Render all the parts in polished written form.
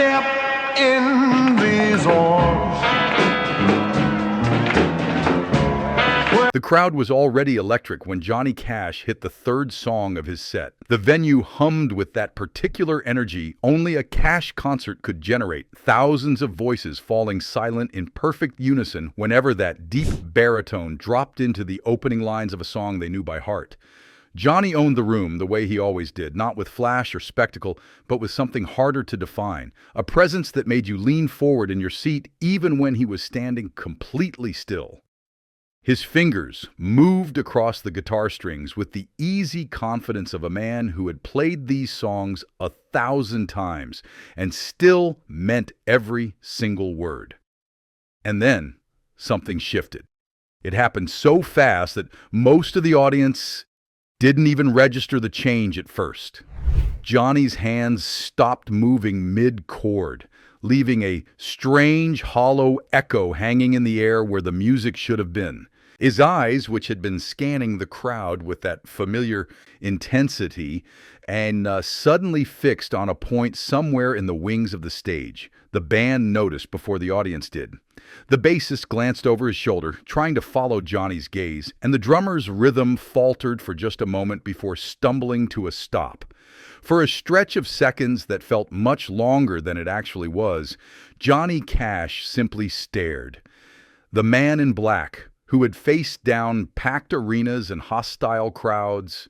step in these arms. The crowd was already electric when Johnny Cash hit the third song of his set. The venue hummed with that particular energy only a Cash concert could generate, thousands of voices falling silent in perfect unison whenever that deep baritone dropped into the opening lines of a song they knew by heart. Johnny owned the room the way he always did, not with flash or spectacle, but with something harder to define, a presence that made you lean forward in your seat even when he was standing completely still. His fingers moved across the guitar strings with the easy confidence of a man who had played these songs 1,000 times and still meant every single word. And then something shifted. It happened so fast that most of the audience didn't even register the change at first. Johnny's hands stopped moving mid-chord, leaving a strange, hollow echo hanging in the air where the music should have been. His eyes, which had been scanning the crowd with that familiar intensity, and suddenly fixed on a point somewhere in the wings of the stage. The band noticed before the audience did. The bassist glanced over his shoulder, trying to follow Johnny's gaze, and the drummer's rhythm faltered for just a moment before stumbling to a stop. For a stretch of seconds that felt much longer than it actually was, Johnny Cash simply stared. The man in black, who had faced down packed arenas and hostile crowds,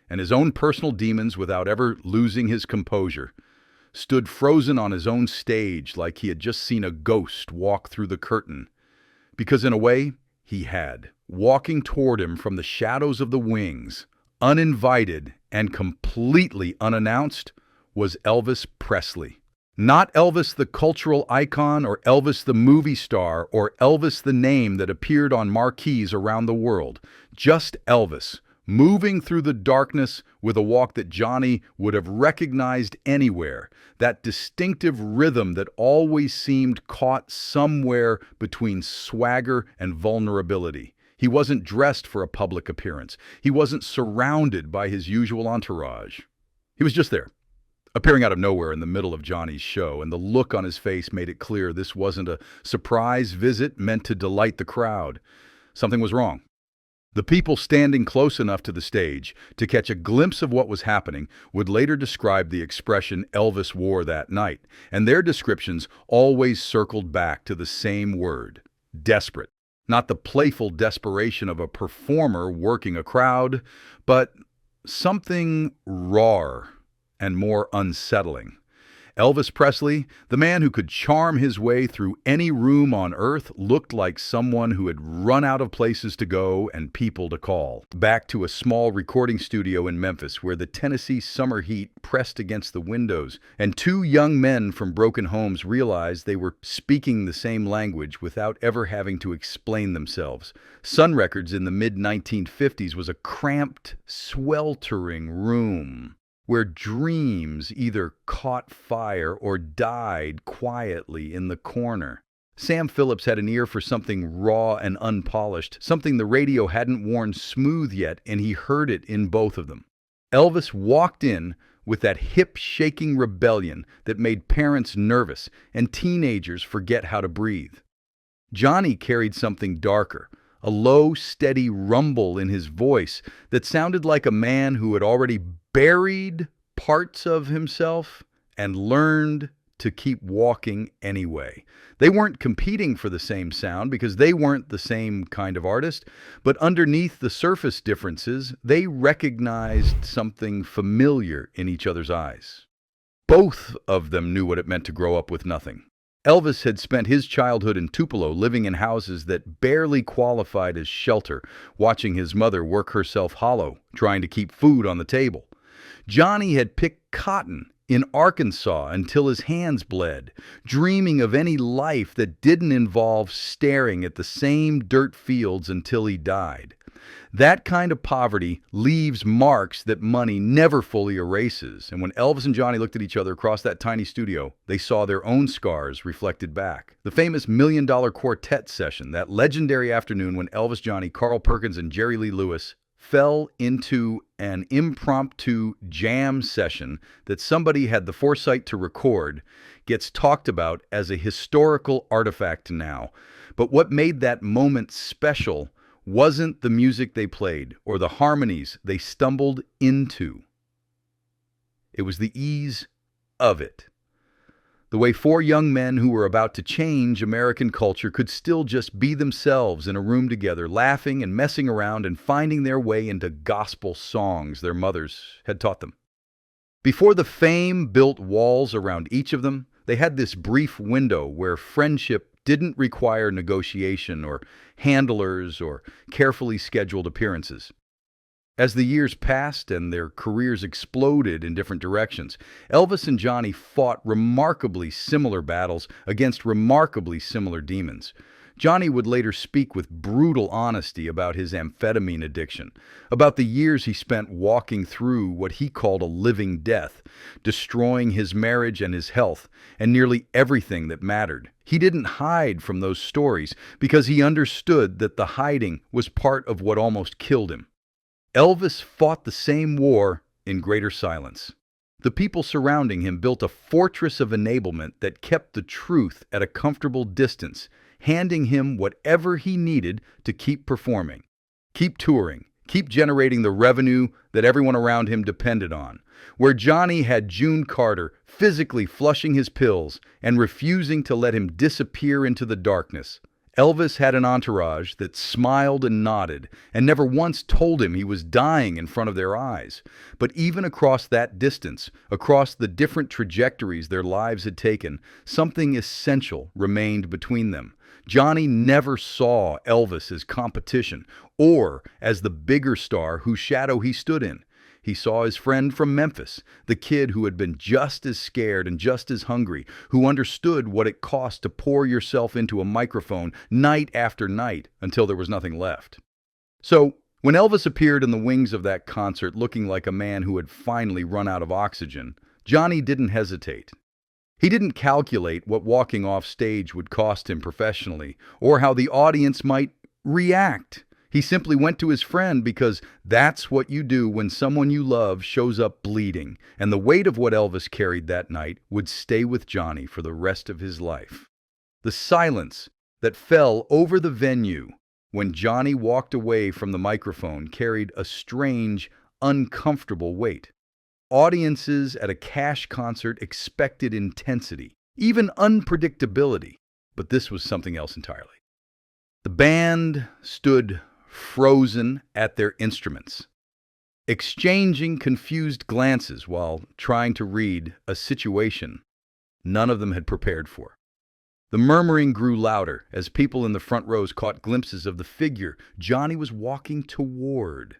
and his own personal demons without ever losing his composure, stood frozen on his own stage like he had just seen a ghost walk through the curtain. Because in a way, he had. Walking toward him from the shadows of the wings, uninvited and completely unannounced, was Elvis Presley. Not Elvis the cultural icon or Elvis the movie star or Elvis the name that appeared on marquees around the world. Just Elvis, moving through the darkness with a walk that Johnny would have recognized anywhere, that distinctive rhythm that always seemed caught somewhere between swagger and vulnerability. He wasn't dressed for a public appearance. He wasn't surrounded by his usual entourage. He was just there, appearing out of nowhere in the middle of Johnny's show, and the look on his face made it clear this wasn't a surprise visit meant to delight the crowd. Something was wrong. The people standing close enough to the stage to catch a glimpse of what was happening would later describe the expression Elvis wore that night, and their descriptions always circled back to the same word: desperate. Not the playful desperation of a performer working a crowd, but something rawer and more unsettling. Elvis Presley, the man who could charm his way through any room on earth, looked like someone who had run out of places to go and people to call. Back to a small recording studio in Memphis where the Tennessee summer heat pressed against the windows, and two young men from broken homes realized they were speaking the same language without ever having to explain themselves. Sun Records in the mid-1950s was a cramped, sweltering room where dreams either caught fire or died quietly in the corner. Sam Phillips had an ear for something raw and unpolished, something the radio hadn't worn smooth yet, and he heard it in both of them. Elvis walked in with that hip-shaking rebellion that made parents nervous and teenagers forget how to breathe. Johnny carried something darker, a low, steady rumble in his voice that sounded like a man who had already buried parts of himself and learned to keep walking anyway. They weren't competing for the same sound because they weren't the same kind of artist, but underneath the surface differences, they recognized something familiar in each other's eyes. Both of them knew what it meant to grow up with nothing. Elvis had spent his childhood in Tupelo, living in houses that barely qualified as shelter, watching his mother work herself hollow, trying to keep food on the table. Johnny had picked cotton in Arkansas until his hands bled, dreaming of any life that didn't involve staring at the same dirt fields until he died. That kind of poverty leaves marks that money never fully erases, and when Elvis and Johnny looked at each other across that tiny studio, they saw their own scars reflected back. The famous $1 Million Quartet session, that legendary afternoon when Elvis, Johnny, Carl Perkins, and Jerry Lee Lewis fell into an impromptu jam session that somebody had the foresight to record gets talked about as a historical artifact now. But what made that moment special wasn't the music they played or the harmonies they stumbled into. It was the ease of it. The way four young men who were about to change American culture could still just be themselves in a room together, laughing and messing around and finding their way into gospel songs their mothers had taught them. Before the fame built walls around each of them, they had this brief window where friendship didn't require negotiation or handlers or carefully scheduled appearances. As the years passed and their careers exploded in different directions, Elvis and Johnny fought remarkably similar battles against remarkably similar demons. Johnny would later speak with brutal honesty about his amphetamine addiction, about the years he spent walking through what he called a living death, destroying his marriage and his health, and nearly everything that mattered. He didn't hide from those stories because he understood that the hiding was part of what almost killed him. Elvis fought the same war in greater silence. The people surrounding him built a fortress of enablement that kept the truth at a comfortable distance, handing him whatever he needed to keep performing, keep touring, keep generating the revenue that everyone around him depended on. Where Johnny had June Carter physically flushing his pills and refusing to let him disappear into the darkness, Elvis had an entourage that smiled and nodded and never once told him he was dying in front of their eyes. But even across that distance, across the different trajectories their lives had taken, something essential remained between them. Johnny never saw Elvis as competition or as the bigger star whose shadow he stood in. He saw his friend from Memphis, the kid who had been just as scared and just as hungry, who understood what it cost to pour yourself into a microphone night after night until there was nothing left. So, when Elvis appeared in the wings of that concert looking like a man who had finally run out of oxygen, Johnny didn't hesitate. He didn't calculate what walking off stage would cost him professionally, or how the audience might react. He simply went to his friend because that's what you do when someone you love shows up bleeding, and the weight of what Elvis carried that night would stay with Johnny for the rest of his life. The silence that fell over the venue when Johnny walked away from the microphone carried a strange, uncomfortable weight. Audiences at a Cash concert expected intensity, even unpredictability, but this was something else entirely. The band stood frozen at their instruments, exchanging confused glances while trying to read a situation none of them had prepared for. The murmuring grew louder as people in the front rows caught glimpses of the figure Johnny was walking toward,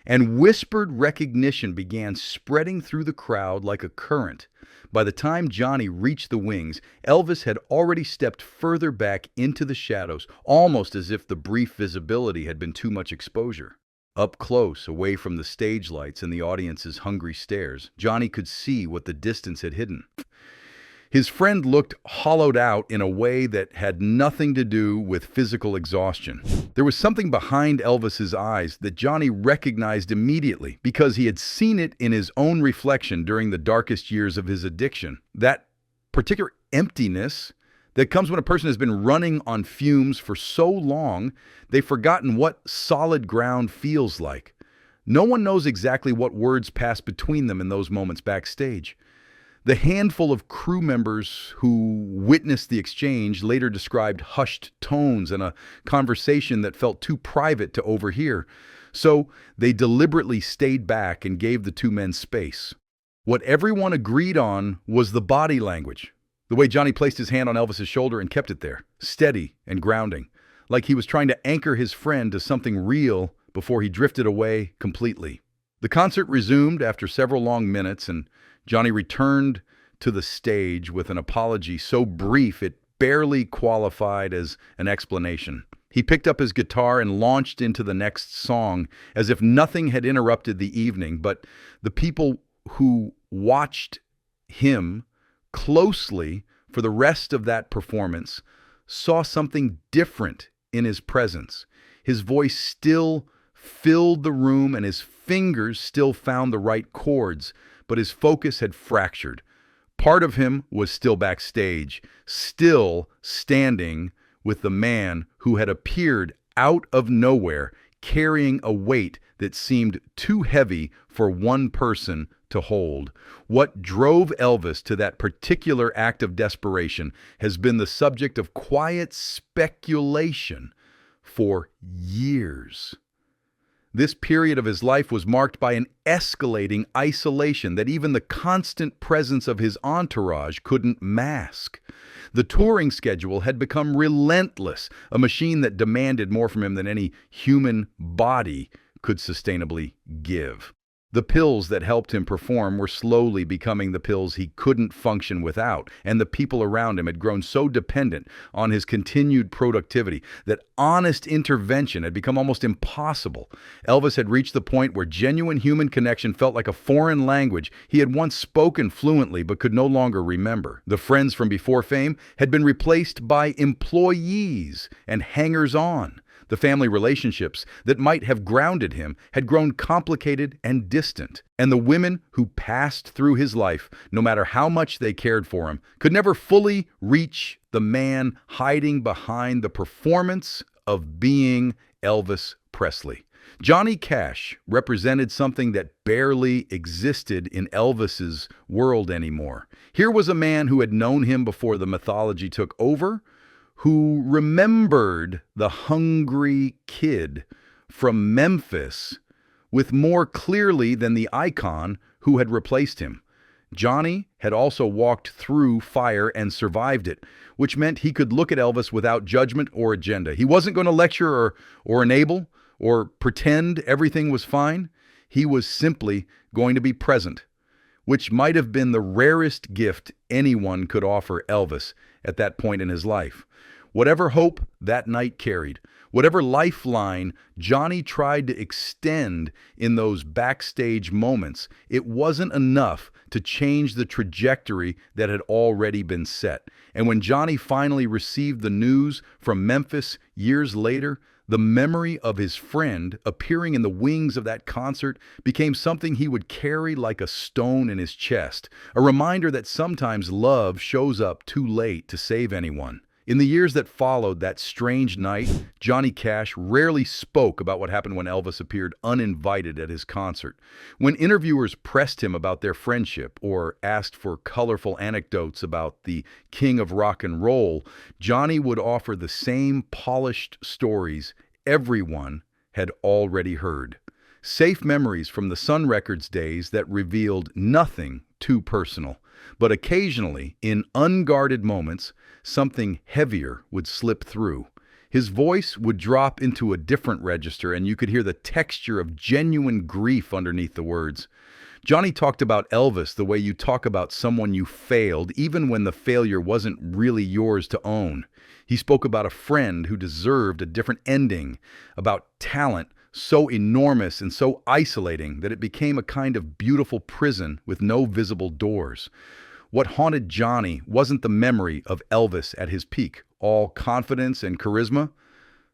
and whispered recognition began spreading through the crowd like a current. By the time Johnny reached the wings, Elvis had already stepped further back into the shadows, almost as if the brief visibility had been too much exposure. Up close, away from the stage lights and the audience's hungry stares, Johnny could see what the distance had hidden. His friend looked hollowed out in a way that had nothing to do with physical exhaustion. There was something behind Elvis's eyes that Johnny recognized immediately because he had seen it in his own reflection during the darkest years of his addiction. That particular emptiness that comes when a person has been running on fumes for so long, they've forgotten what solid ground feels like. No one knows exactly what words pass between them in those moments backstage. The handful of crew members who witnessed the exchange later described hushed tones and a conversation that felt too private to overhear. So they deliberately stayed back and gave the two men space. What everyone agreed on was the body language. The way Johnny placed his hand on Elvis's shoulder and kept it there, steady and grounding, like he was trying to anchor his friend to something real before he drifted away completely. The concert resumed after several long minutes, and Johnny returned to the stage with an apology so brief it barely qualified as an explanation. He picked up his guitar and launched into the next song as if nothing had interrupted the evening, but the people who watched him closely for the rest of that performance saw something different in his presence. His voice still filled the room and his fingers still found the right chords, but his focus had fractured. Part of him was still backstage, still standing with the man who had appeared out of nowhere, carrying a weight that seemed too heavy for one person to hold. What drove Elvis to that particular act of desperation has been the subject of quiet speculation for years. This period of his life was marked by an escalating isolation that even the constant presence of his entourage couldn't mask. The touring schedule had become relentless, a machine that demanded more from him than any human body could sustainably give. The pills that helped him perform were slowly becoming the pills he couldn't function without, and the people around him had grown so dependent on his continued productivity that honest intervention had become almost impossible. Elvis had reached the point where genuine human connection felt like a foreign language he had once spoken fluently but could no longer remember. The friends from before fame had been replaced by employees and hangers-on. The family relationships that might have grounded him had grown complicated and distant, and the women who passed through his life, no matter how much they cared for him, could never fully reach the man hiding behind the performance of being Elvis Presley. Johnny Cash represented something that barely existed in Elvis's world anymore. Here was a man who had known him before the mythology took over, who remembered the hungry kid from Memphis with more clearly than the icon who had replaced him. Johnny had also walked through fire and survived it, which meant he could look at Elvis without judgment or agenda. He wasn't going to lecture or enable or pretend everything was fine. He was simply going to be present, which might have been the rarest gift anyone could offer Elvis at that point in his life. Whatever hope that night carried, whatever lifeline Johnny tried to extend in those backstage moments, it wasn't enough to change the trajectory that had already been set. And when Johnny finally received the news from Memphis years later, the memory of his friend appearing in the wings of that concert became something he would carry like a stone in his chest, a reminder that sometimes love shows up too late to save anyone. In the years that followed that strange night, Johnny Cash rarely spoke about what happened when Elvis appeared uninvited at his concert. When interviewers pressed him about their friendship or asked for colorful anecdotes about the king of rock and roll, Johnny would offer the same polished stories everyone had already heard. Safe memories from the Sun Records days that revealed nothing too personal. But occasionally, in unguarded moments, something heavier would slip through. His voice would drop into a different register, and you could hear the texture of genuine grief underneath the words. Johnny talked about Elvis the way you talk about someone you failed, even when the failure wasn't really yours to own. He spoke about a friend who deserved a different ending, about talent so enormous and so isolating that it became a kind of beautiful prison with no visible doors. What haunted Johnny wasn't the memory of Elvis at his peak, all confidence and charisma,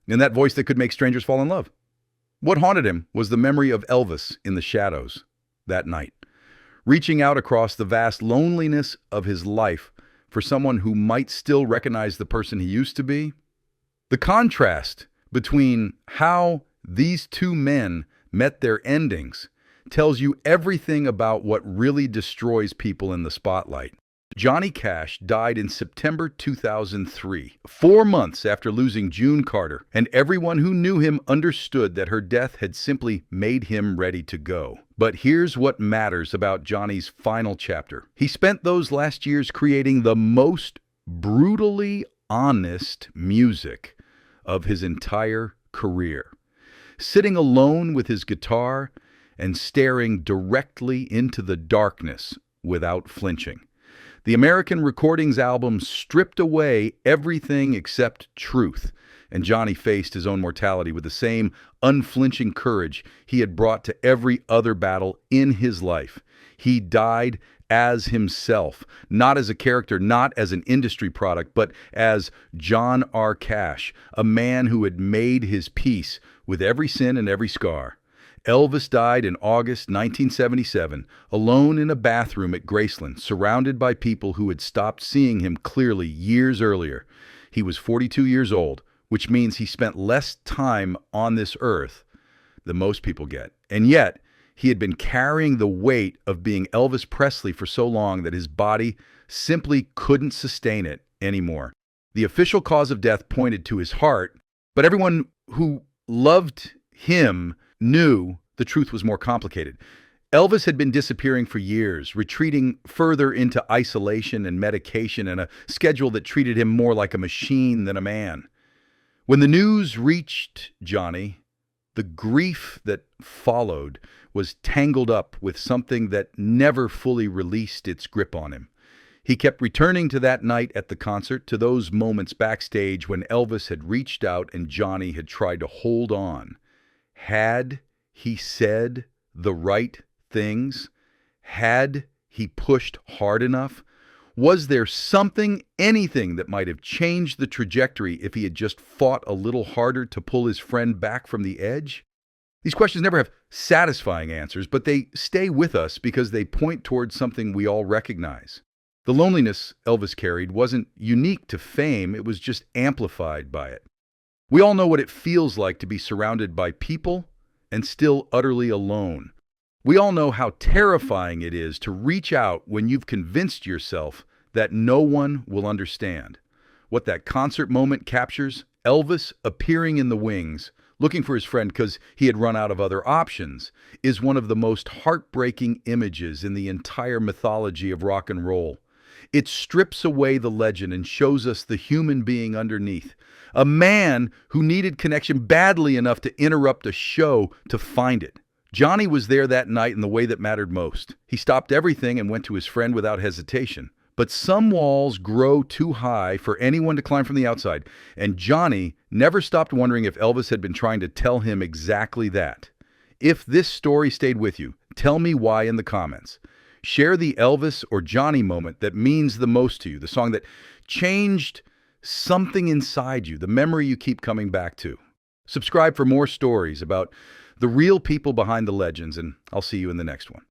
and that voice that could make strangers fall in love. What haunted him was the memory of Elvis in the shadows that night, reaching out across the vast loneliness of his life for someone who might still recognize the person he used to be. The contrast between how these two men met their endings tells you everything about what really destroys people in the spotlight. Johnny Cash died in September 2003, 4 months after losing June Carter, and everyone who knew him understood that her death had simply made him ready to go. But here's what matters about Johnny's final chapter. He spent those last years creating the most brutally honest music of his entire career, sitting alone with his guitar and staring directly into the darkness without flinching. The American Recordings album stripped away everything except truth, and Johnny faced his own mortality with the same unflinching courage he had brought to every other battle in his life. He died as himself, not as a character, not as an industry product, but as John R. Cash, a man who had made his peace with every sin and every scar. Elvis died in August 1977, alone in a bathroom at Graceland, surrounded by people who had stopped seeing him clearly years earlier. He was 42 years old, which means he spent less time on this earth than most people get. And yet, he had been carrying the weight of being Elvis Presley for so long that his body simply couldn't sustain it anymore. The official cause of death pointed to his heart, but everyone who loved him knew the truth was more complicated. Elvis had been disappearing for years, retreating further into isolation and medication and a schedule that treated him more like a machine than a man. When the news reached Johnny, the grief that followed was tangled up with something that never fully released its grip on him. He kept returning to that night at the concert, to those moments backstage when Elvis had reached out and Johnny had tried to hold on. Had he said the right things? Had he pushed hard enough? Was there something, anything that might have changed the trajectory if he had just fought a little harder to pull his friend back from the edge? These questions never have satisfying answers, but they stay with us because they point towards something we all recognize. The loneliness Elvis carried wasn't unique to fame, it was just amplified by it. We all know what it feels like to be surrounded by people and still utterly alone. We all know how terrifying it is to reach out when you've convinced yourself that no one will understand. What that concert moment captures, Elvis appearing in the wings, looking for his friend because he had run out of other options, is one of the most heartbreaking images in the entire mythology of rock and roll. It strips away the legend and shows us the human being underneath. A man who needed connection badly enough to interrupt a show to find it. Johnny was there that night in the way that mattered most. He stopped everything and went to his friend without hesitation. But some walls grow too high for anyone to climb from the outside, and Johnny never stopped wondering if Elvis had been trying to tell him exactly that. If this story stayed with you, tell me why in the comments. Share the Elvis or Johnny moment that means the most to you, the song that changed something inside you, the memory you keep coming back to. Subscribe for more stories about the real people behind the legends, and I'll see you in the next one.